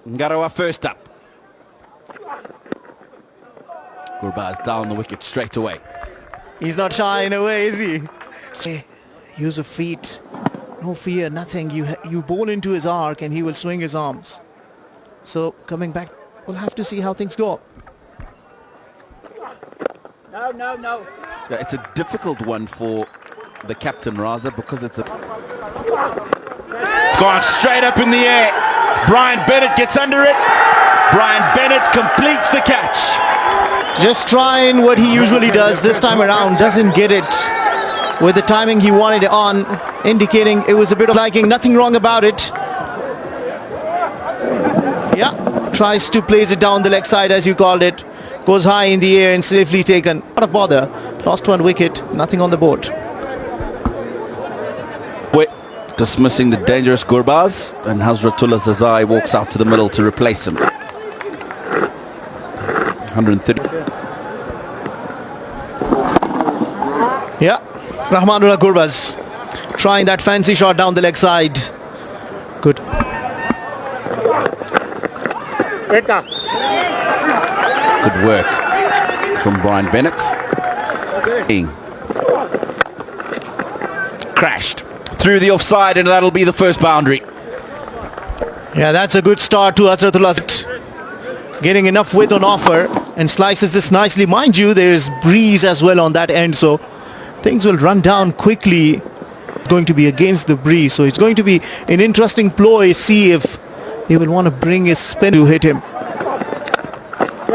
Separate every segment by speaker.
Speaker 1: Ngarawa first up. Gurbaz down the wicket straight away.
Speaker 2: He's not shy in a way, is he? Use of feet. No fear, nothing. You bowl into his arc and he will swing his arms. So coming back, we'll have to see how things go.
Speaker 3: No.
Speaker 1: Yeah, it's a difficult one for the captain, Raza, because it's gone straight up in the air. Brian Bennett gets under it. Brian Bennett completes the catch.
Speaker 2: Just trying what he usually does this time around. Doesn't get it with the timing he wanted it on, indicating it was a bit of liking. Nothing wrong about it. Yeah, tries to place it down the leg side as you called it. Goes high in the air and safely taken. Not a bother. Lost one wicket. Nothing on the board.
Speaker 1: Dismissing the dangerous Gurbaz, and Hazratullah Zazai walks out to the middle to replace him. 130.
Speaker 2: Yeah, Rahmanullah Gurbaz trying that fancy shot down the leg side. Good.
Speaker 1: Good work from Brian Bennett. Crashed through the offside, and that'll be the first boundary.
Speaker 2: Yeah, that's a good start to Hazratullah. Getting enough width on offer and slices this nicely. Mind you, there's breeze as well on that end, so things will run down quickly. It's going to be against the breeze, so it's going to be an interesting ploy. See if they will want to bring his spin to hit him.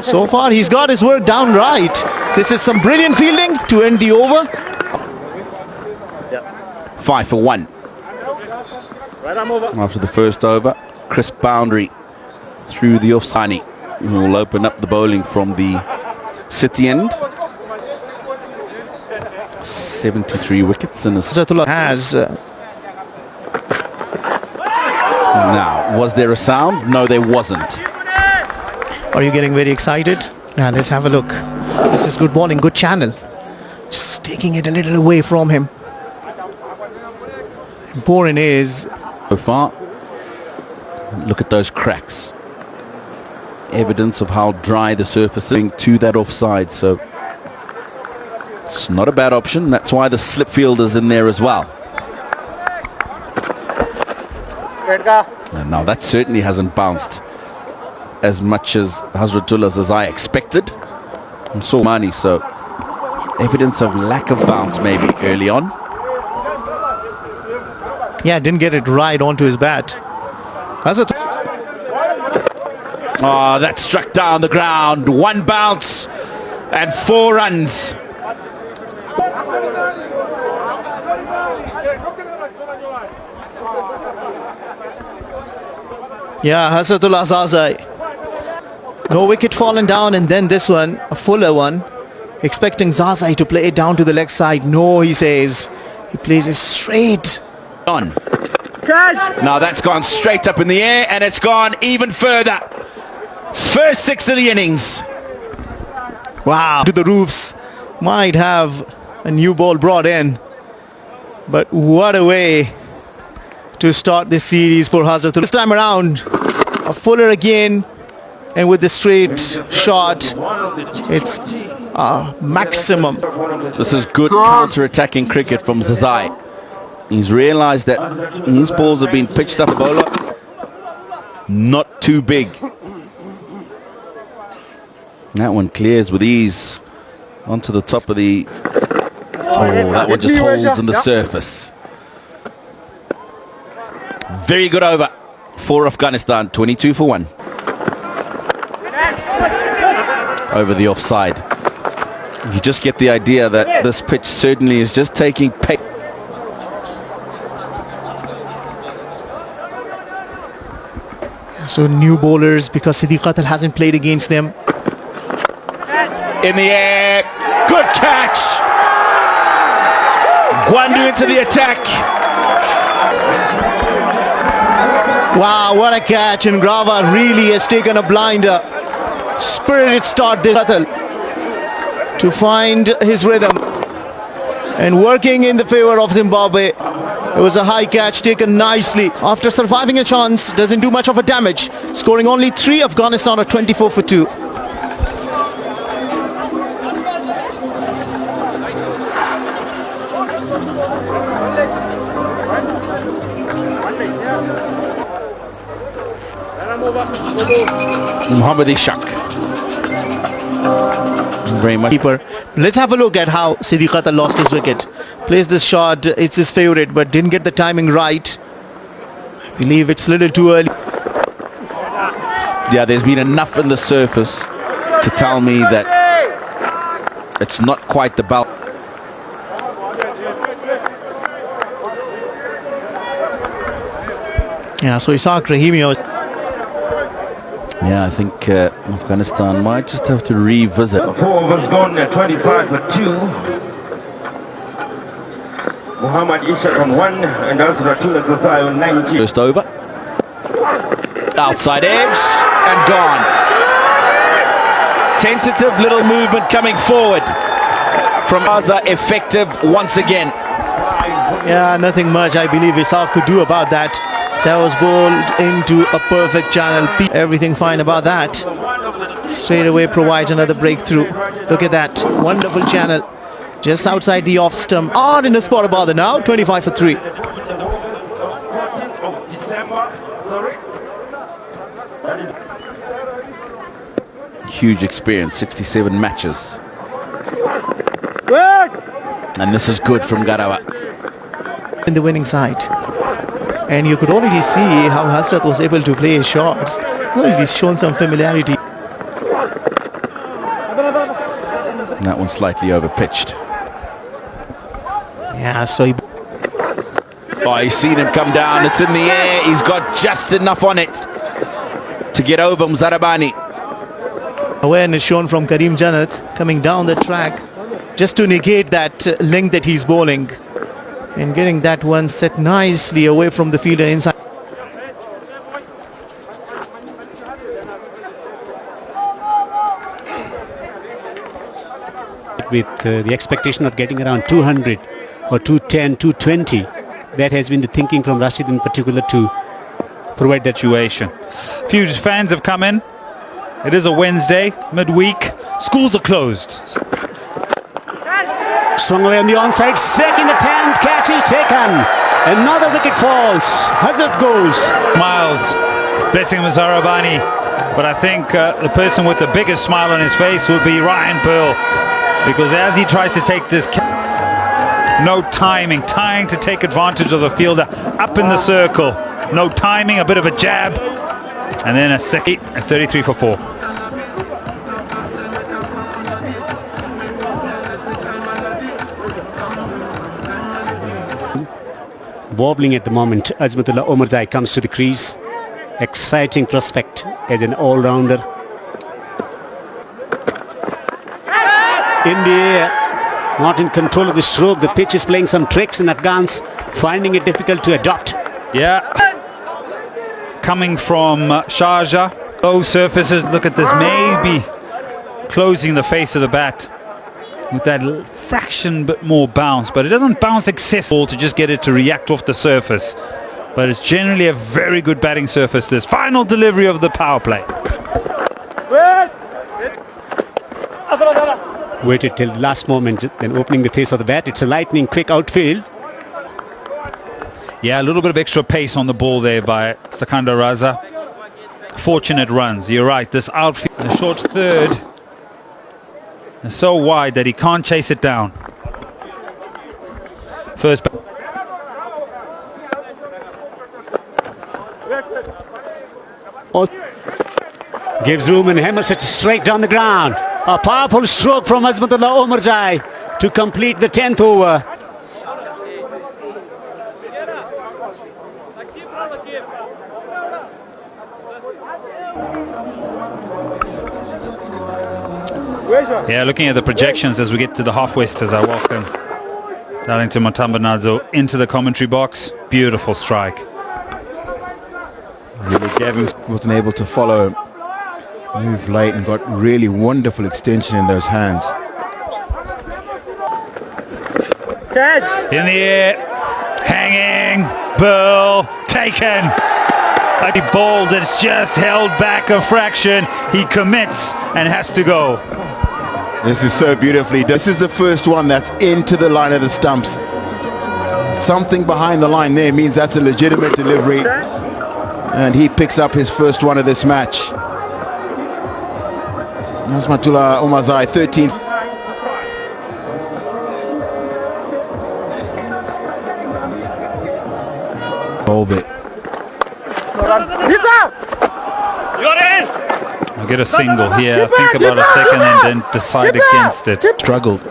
Speaker 2: So far, he's got his work down right. This is some brilliant fielding to end the over.
Speaker 1: 5 for 1. After the first over, crisp boundary through the offside. Will open up the bowling from the city end. 73 wickets in a...
Speaker 2: Hazratullah has...
Speaker 1: Now, was there a sound? No, there wasn't.
Speaker 2: Are you getting very excited? Now let's have a look. This is good bowling, good channel. Just taking it a little away from him. Important is...
Speaker 1: So far, look at those cracks. Evidence of how dry the surface is to that offside, so it's not a bad option. That's why the slip field is in there as well. And now that certainly hasn't bounced as much as Hazratullah as I expected. And saw money, so evidence of lack of bounce maybe early on.
Speaker 2: Yeah, didn't get it right onto his bat.
Speaker 1: Oh, that struck down the ground. 1 bounce and 4 runs.
Speaker 2: Yeah, Hazratullah Zazai. No wicket fallen down, and then this one, a fuller one. Expecting Zazai to play it down to the leg side. No, he says. He plays it straight.
Speaker 1: On. Now that's gone straight up in the air, and it's gone even further. First 6 of the innings.
Speaker 2: Wow. To the roofs. Might have a new ball brought in. But what a way to start this series for Hazratullah. This time around, a fuller again. And with the straight shot, it's maximum.
Speaker 1: This is good counter-attacking cricket from Zazai. He's realized that his balls have been pitched up bowler. Not too big. That one clears with ease onto the top of the... Oh, that one just holds on the surface. Very good over for Afghanistan. 22 for 1. Over the offside. You just get the idea that this pitch certainly is just taking pace.
Speaker 2: So new bowlers, because Siddiq Qatal hasn't played against them.
Speaker 1: In the air, good catch. Gwandu into the attack.
Speaker 2: Wow, what a catch, and Grava really has taken a blinder. Spirited start this Qatal to find his rhythm and working in the favor of Zimbabwe. It was a high catch taken nicely. After surviving a chance, doesn't do much of a damage. Scoring only 3, Afghanistan are 24 for 2.
Speaker 1: Muhammad Ishaq. Very much.
Speaker 2: Keeper. Let's have a look at how Siddiqata lost his wicket. Plays this shot, it's his favorite, but didn't get the timing right. I believe it's a little too early.
Speaker 1: Yeah, there's been enough in the surface to tell me that it's not quite the ball.
Speaker 2: Yeah, so Ishaq Rahimi was...
Speaker 1: Yeah, I think Afghanistan might just have to revisit.
Speaker 3: 4 overs gone, 25 for 2. Muhammad Ishaq on 1 and Azratul Ghazai on 19.
Speaker 1: First over. Outside edge and gone. Tentative little movement coming forward from Azza, effective once again.
Speaker 2: Yeah, nothing much I believe Ishaq could do about that. That was bowled into a perfect channel. Everything fine about that. Straight away provides another breakthrough. Look at that. Wonderful channel. Just outside the off stump. Odd in a spot about the now. 25 for 3.
Speaker 1: Huge experience, 67 matches. And this is good from Garawa.
Speaker 2: In the winning side. And you could already see how Hasrat was able to play his shots. Already shown some familiarity.
Speaker 1: That one's slightly overpitched.
Speaker 2: Yeah, so he...
Speaker 1: Oh, he's seen him come down. It's in the air. He's got just enough on it to get over Mzarabani.
Speaker 2: Awareness shown from Karim Janat coming down the track just to negate that length that he's bowling. And getting that one set nicely away from the fielder inside.
Speaker 4: With the expectation of getting around 200 or 210, 220, that has been the thinking from Rashid in particular to provide that situation.
Speaker 5: Few fans have come in. It is a Wednesday, midweek. Schools are closed.
Speaker 4: Swung away on the onside, second attempt, catch is taken. Another wicket falls. Hazard goes.
Speaker 5: Miles blessing Mzarabani, but I think the person with the biggest smile on his face would be Ryan Pearl, because as he tries to take this, no timing, trying to take advantage of the fielder up in the circle. No timing, a bit of a jab, and then a second. It's 33 for 4.
Speaker 4: Wobbling at the moment. Azmatullah Omarzai comes to the crease. Exciting prospect as an all-rounder. In the air, not in control of the stroke. The pitch is playing some tricks in Afghans, finding it difficult to adopt.
Speaker 5: Yeah. Coming from Sharjah. Low surfaces, look at this. Maybe closing the face of the bat with that fraction bit more bounce, but it doesn't bounce excessively to just get it to react off the surface. But it's generally a very good batting surface. This final delivery of the power play.
Speaker 4: Waited till the last moment, then opening the face of the bat. It's a lightning quick outfield.
Speaker 5: Yeah, a little bit of extra pace on the ball there by Sakandar Raza. Fortunate runs. You're right. This outfield, the short third, is so wide that he can't chase it down. First.
Speaker 4: Gives room and hammers it straight down the ground. A powerful stroke from Azmatullah Omarzai to complete the 10th over.
Speaker 5: Yeah, looking at the projections as we get to the halfway, as I welcome Darlington Matamba into the commentary box. Beautiful strike.
Speaker 6: Really, Gavin wasn't able to follow, move late and got really wonderful extension in those hands.
Speaker 5: In the air, hanging, Bill, taken. He bowled, it's just held back a fraction. He commits and has to go.
Speaker 6: This is so beautifully done. This is the first one that's into the line of the stumps. Something behind the line there means that's a legitimate delivery. And he picks up his first one of this match. Nazmatullah Omazai, 13. Hold it.
Speaker 5: I'll get a single here, think about a second and then decide against it.
Speaker 6: Struggled.
Speaker 5: In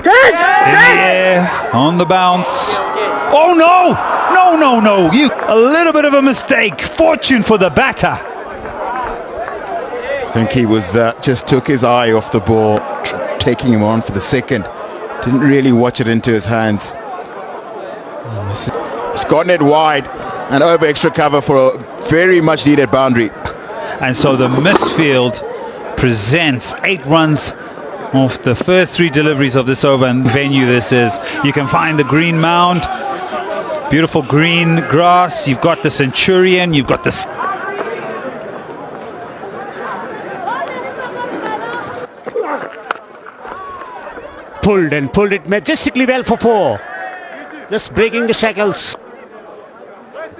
Speaker 5: the air, on the bounce. Oh no! No, no, no! A little bit of a mistake. Fortune for the batter.
Speaker 6: I think he was just took his eye off the ball, taking him on for the second. Didn't really watch it into his hands. He's gotten it wide and over extra cover for a very much needed boundary.
Speaker 5: And so the misfield presents 8 runs off the first 3 deliveries of this over, and venue this is. You can find the green mound, beautiful green grass. You've got the Centurion, you've got the...
Speaker 4: Pulled it majestically well for 4. Just breaking the shackles.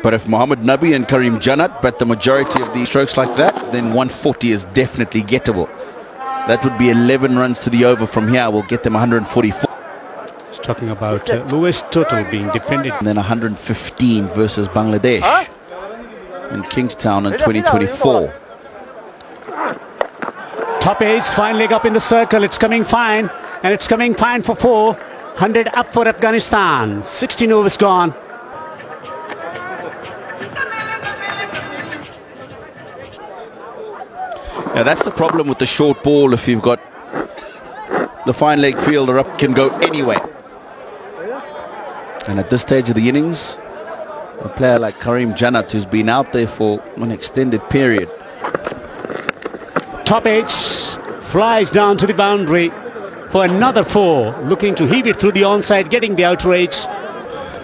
Speaker 1: But if Mohammad Nabi and Karim Jannat bat the majority of these strokes like that, then 140 is definitely gettable. That would be 11 runs to the over from here. We'll get them 144.
Speaker 4: It's talking about lowest total being defended.
Speaker 1: And then 115 versus Bangladesh in Kingstown in 2024.
Speaker 4: Top 8's fine leg up in the circle. It's coming fine. And it's coming fine for 4. 100 up for Afghanistan. 16 overs gone.
Speaker 1: Now that's the problem with the short ball. If you've got the fine leg fielder up, can go anywhere. And at this stage of the innings, a player like Karim Jannat, who's been out there for an extended period.
Speaker 4: Top 8 flies down to the boundary for another 4, looking to heave it through the onside, getting the outrage.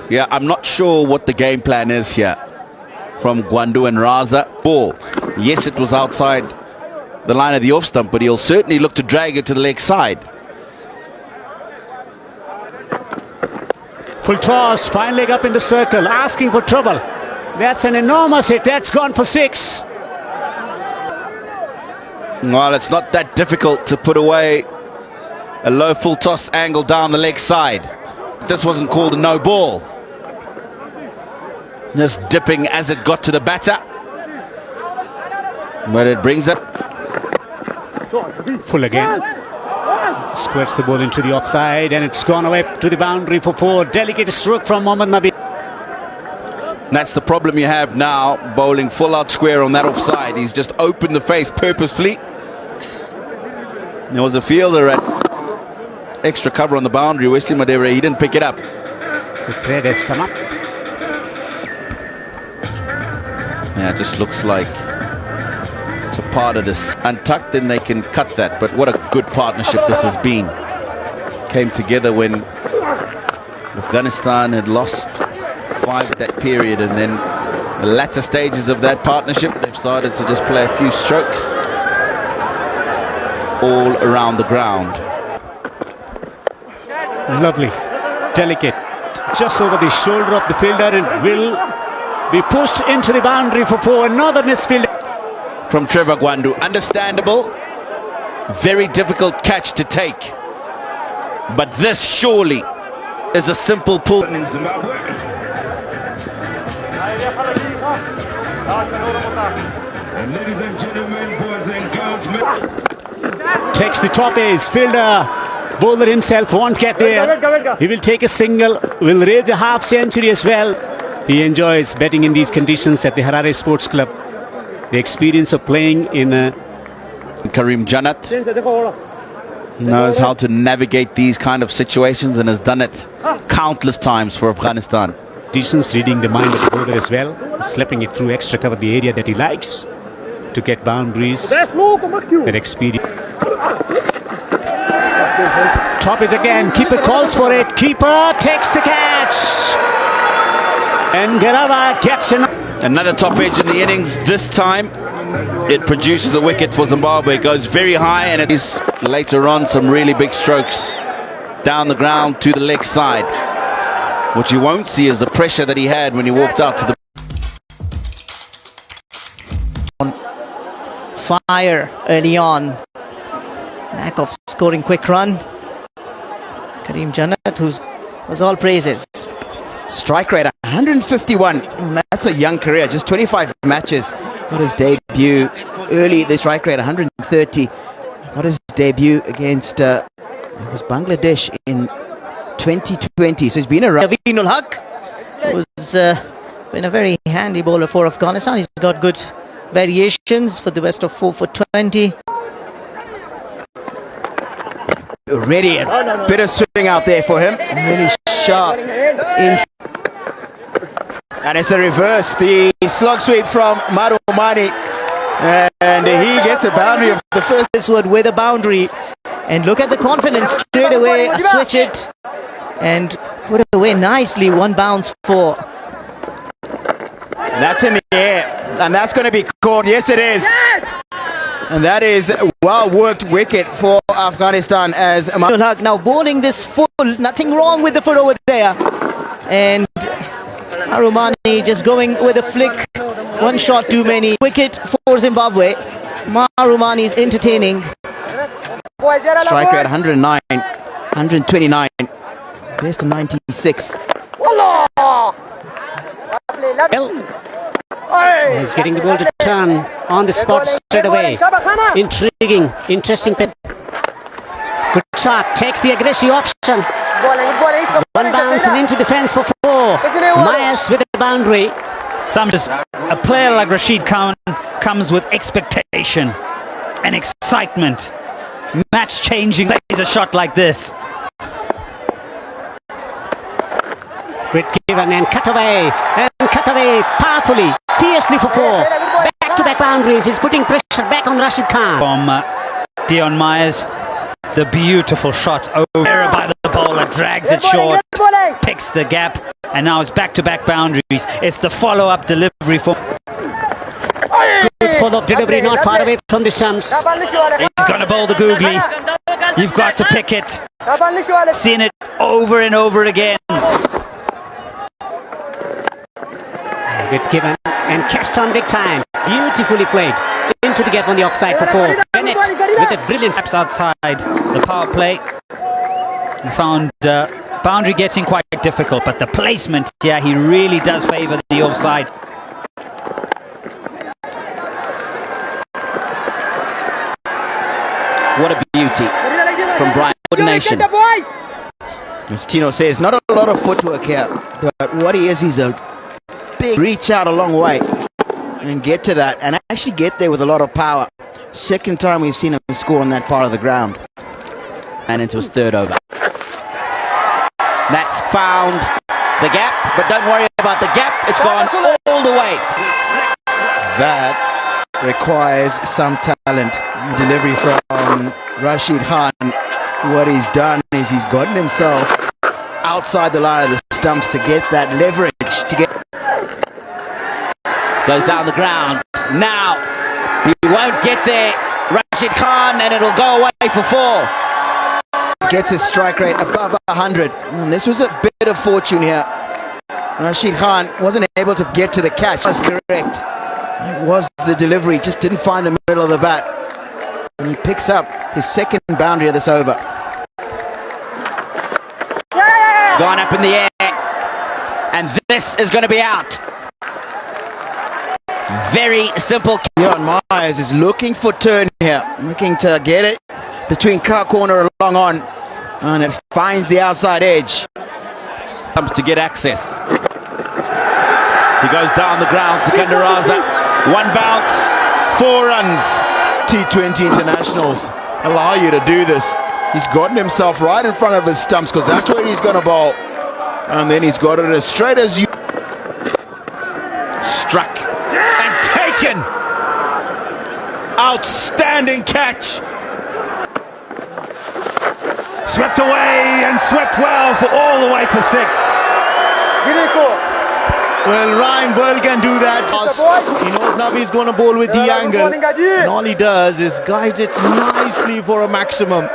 Speaker 1: Yeah, I'm not sure what the game plan is here from Gwandu and Raza. Ball, yes, it was outside the line of the off stump, but he'll certainly look to drag it to the leg side.
Speaker 4: Full toss, fine leg up in the circle, asking for trouble. That's an enormous hit. That's gone for 6.
Speaker 1: Well, it's not that difficult to put away a low full toss angle down the leg side. This wasn't called a no ball. Just dipping as it got to the batter. But it brings it.
Speaker 4: Full again. Squirts the ball into the offside, and it's gone away to the boundary for 4. Delicate stroke from Mohammad Nabi.
Speaker 1: That's the problem you have now, bowling full out square on that offside. He's just opened the face purposefully. There was a fielder at extra cover on the boundary, Wesley Madera. He didn't pick it up.
Speaker 4: The thread has come up.
Speaker 1: Yeah, it just looks like it's a part of this. Untucked, then they can cut that. But what a good partnership this has been. Came together when Afghanistan had lost 5 at that period, and then the latter stages of that partnership, they've started to just play a few strokes all around the ground.
Speaker 4: Lovely, delicate, just over the shoulder of the fielder, and will be pushed into the boundary for 4. Another misfield
Speaker 1: from Trevor Gwandu. Understandable, very difficult catch to take, but this surely is a simple pull.
Speaker 3: In Zimbabwe. And ladies and gentlemen, boys and girls,
Speaker 4: takes the top ace. Fielder, bowler himself won't get there. He will take a single, will raise a half century as well. He enjoys betting in these conditions at the Harare Sports Club. The experience of playing in
Speaker 1: Karim Jannat knows how to navigate these kind of situations and has done it countless times for Afghanistan.
Speaker 4: conditions, reading the mind of the bowler as well, slipping it through extra cover, the area that he likes to get boundaries. That experience. Top is again, keeper calls for it, keeper takes the catch. And Garava gets
Speaker 1: Another top edge in the innings. This time it produces the wicket for Zimbabwe. It goes very high, and it is later on some really big strokes down the ground to the leg side. What you won't see is the pressure that he had when he walked out to the
Speaker 2: fire early on. Lack of scoring quick run. Karim Jannat, who was all praises.
Speaker 6: Strike rate 151. That's a young career, just 25 matches. Got his debut early. The strike rate 130. Got his debut against it was Bangladesh in 2020. So he's been around.
Speaker 2: Naveenul Haq, who's been a very handy bowler for Afghanistan. He's got good variations for the best of 4 for 20.
Speaker 6: Already a bit of swing out there for him. Really sharp. And it's a reverse. The slog sweep from Marumani. And he gets a boundary of the first.
Speaker 2: This one with a boundary. And look at the confidence straight away. Switch it. And put it away nicely. One bounce for.
Speaker 6: That's in the air. And that's going to be caught. Yes, it is. And that is well worked wicket for Afghanistan as
Speaker 2: now bowling this full, nothing wrong with the foot over there. And Marumani just going with a flick. One shot too many. Wicket for Zimbabwe. Marumani is entertaining.
Speaker 6: Strike rate 109, 129. Best of 96.
Speaker 4: He's getting the ball to turn on the spot straight away. Intriguing, interesting. Good shot, takes the aggressive option. One bounce and into the fence for 4. Myers with the boundary.
Speaker 5: A player like Rashid Khan comes with expectation and excitement. Match changing plays a shot like this.
Speaker 4: Great given and cut away powerfully, fiercely for 4. Back-to-back boundaries. He's putting pressure back on Rashid Khan.
Speaker 5: From Dion Myers, the beautiful shot over by the bowler, drags it short, picks the gap, and now it's back-to-back boundaries. It's the follow-up delivery for.
Speaker 4: Good follow-up delivery, not far away from the stumps.
Speaker 5: He's going to bowl the googly. You've got to pick it. Seen it over and over again.
Speaker 4: Good given and catched on big time. Beautifully played into the gap on the offside for 4. Bennett with a brilliant taps outside the power play. He found boundary getting quite difficult, but the placement, yeah, he really does favour the offside.
Speaker 1: What a beauty from Brian. Coordination.
Speaker 6: As Tino says, not a lot of footwork here, but what he is, he's a big reach out a long way and get to that and actually get there with a lot of power. Second time we've seen him score on that part of the ground.
Speaker 1: And into his 3rd over. That's found the gap, but don't worry about the gap. It's gone all the way.
Speaker 6: That requires some talent. Delivery from Rashid Khan. What he's done is he's gotten himself outside the line of the stumps to get that leverage, to get.
Speaker 1: Goes down the ground. Now, he won't get there. Rashid Khan, and it'll go away for 4.
Speaker 6: Gets his strike rate above 100. And this was a bit of fortune here. Rashid Khan wasn't able to get to the catch. That's correct. It was the delivery, just didn't find the middle of the bat. And he picks up his 2nd boundary of this over.
Speaker 1: Gone up in the air. And this is going to be out. Very simple.
Speaker 6: Dion Myers is looking for turn here, looking to get it between car corner and long on, and it finds the outside edge.
Speaker 1: Comes to get access. He goes down the ground. Sikandar Raza. 1 bounce, 4 runs.
Speaker 6: T20 internationals allow you to do this. He's gotten himself right in front of his stumps because that's where he's going to bowl, and then he's got it as straight as you.
Speaker 1: Struck. Outstanding catch.
Speaker 5: Swept away and swept well for all the way for 6.
Speaker 2: Well, Ryan Burl can do that. He knows now he's going to bowl with the angle. And all he does is guides it nicely for a maximum.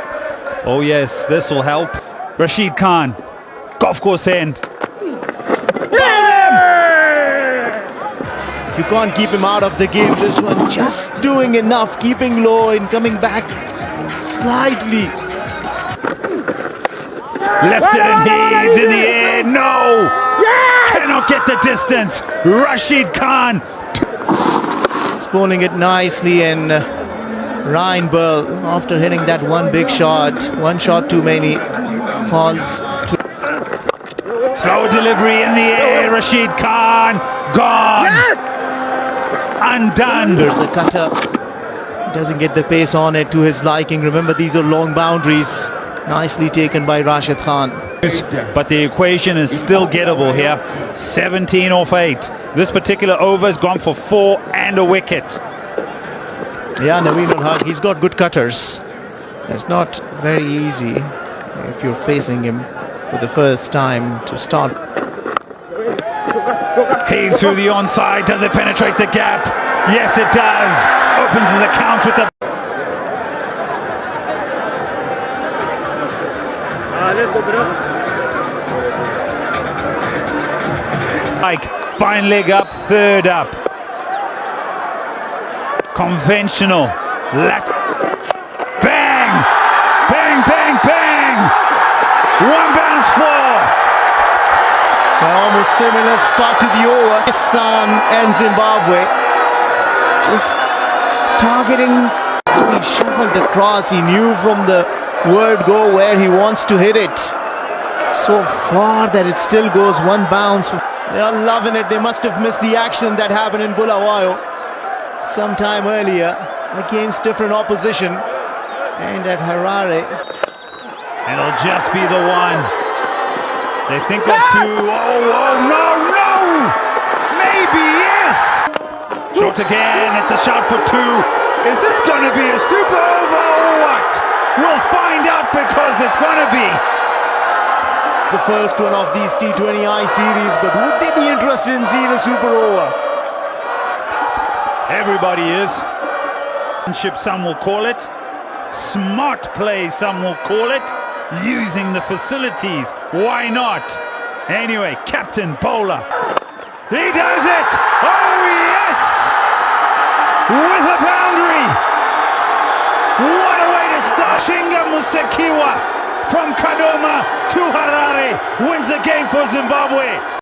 Speaker 5: Oh yes, this will help. Rashid Khan, golf course end.
Speaker 2: You can't keep him out of the game. This one just doing enough, keeping low and coming back slightly.
Speaker 5: Left it and heaves in the air. No! Cannot get the distance. Rashid Khan.
Speaker 2: He's bowling it nicely, and Ryan Burl, after hitting that one big shot, one shot too many, falls to...
Speaker 5: Slow delivery in the air. Rashid Khan gone. Undone.
Speaker 2: There's a cutter. He doesn't get the pace on it to his liking. Remember, these are long boundaries. Nicely taken by Rashid Khan.
Speaker 5: But the equation is still gettable here. 17 off 8. This particular over has gone for 4 and a wicket.
Speaker 2: Yeah, Naveen ul Haq, he's got good cutters. It's not very easy if you're facing him for the first time to start.
Speaker 5: Heaves through the onside. Does it penetrate the gap? Yes, it does. Opens his account with the...
Speaker 3: Let's go, bro.
Speaker 5: Like, fine leg up, third up. Conventional. Bang! Bang, bang, bang! One bounce four.
Speaker 2: Almost similar start to the over. Pakistan and Zimbabwe just targeting. He shuffled across. He knew from the word go where he wants to hit it. So far that it still goes one bounce. They are loving it. They must have missed the action that happened in Bulawayo sometime earlier against different opposition, and at Harare.
Speaker 5: It'll just be the one. They think of two. Oh, no! Maybe yes! Short again. It's a shot for 2. Is this going to be a super over or what? We'll find out, because it's going to be
Speaker 2: The first one of these T20I series, but would they be interested in seeing a super over?
Speaker 5: Everybody is. Some will call it. Smart play, some will call it. Using the facilities. Why not? Anyway, captain bowler. He does it! Oh yes! With a boundary! What a way to start! Chinga Musekiwa from Kadoma to Harare wins the game for Zimbabwe.